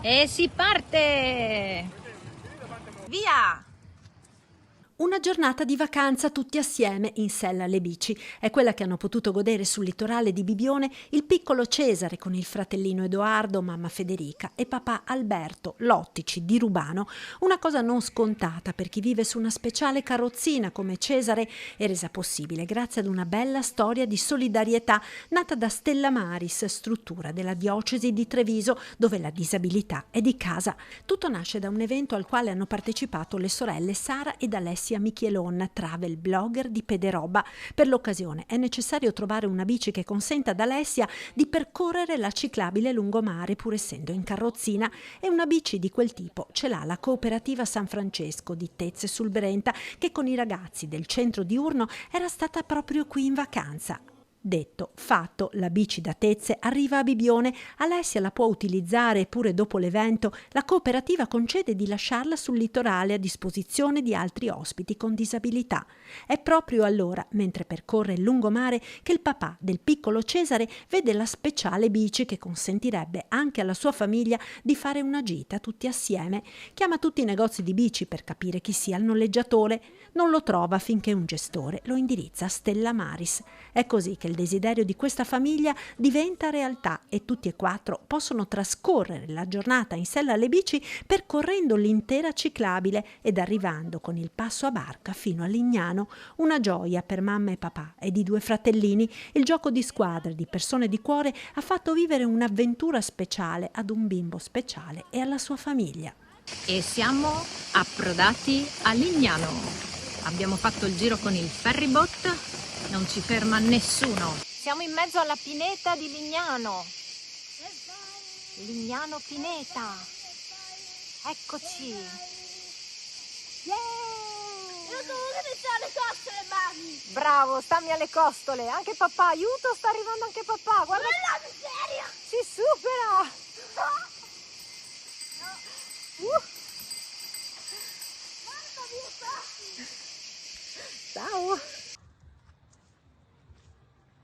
E si parte! Via! Una giornata di vacanza tutti assieme in sella alle bici. È quella che hanno potuto godere sul litorale di Bibione il piccolo Cesare con il fratellino Edoardo, mamma Federica e papà Alberto, lottici di Rubano. Una cosa non scontata per chi vive su una speciale carrozzina come Cesare e resa possibile grazie ad una bella storia di solidarietà nata da Stella Maris, struttura della diocesi di Treviso dove la disabilità è di casa. Tutto nasce da un evento al quale hanno partecipato le sorelle Sara ed Alessia Michelon, travel blogger di Pederoba. Per l'occasione è necessario trovare una bici che consenta ad Alessia di percorrere la ciclabile lungomare pur essendo in carrozzina, e una bici di quel tipo ce l'ha la cooperativa San Francesco di Tezze sul Brenta, che con i ragazzi del centro diurno era stata proprio qui in vacanza. Detto, fatto, la bici da Tezze arriva a Bibione, Alessia la può utilizzare e pure dopo l'evento la cooperativa concede di lasciarla sul litorale a disposizione di altri ospiti con disabilità. È proprio allora, mentre percorre il lungomare, che il papà del piccolo Cesare vede la speciale bici che consentirebbe anche alla sua famiglia di fare una gita tutti assieme. Chiama tutti i negozi di bici per capire chi sia il noleggiatore, non lo trova finché un gestore lo indirizza a Stella Maris. È così che il desiderio di questa famiglia diventa realtà e tutti e quattro possono trascorrere la giornata in sella alle bici percorrendo l'intera ciclabile ed arrivando con il passo a barca fino a Lignano. Una gioia per mamma e papà e di due fratellini. Il gioco di squadra di persone di cuore ha fatto vivere un'avventura speciale ad un bimbo speciale e alla sua famiglia. E siamo approdati a Lignano. Abbiamo fatto il giro con il ferryboat, non ci ferma nessuno. Siamo in mezzo alla pineta di Lignano. Lignano Pineta. Eccoci. Io dovevo mettere le costole, mami! Bravo, stammi alle costole. Anche papà, aiuto, sta arrivando anche papà. Guarda, Ma la miseria! si supera. Mamma mia, passi! Ciao.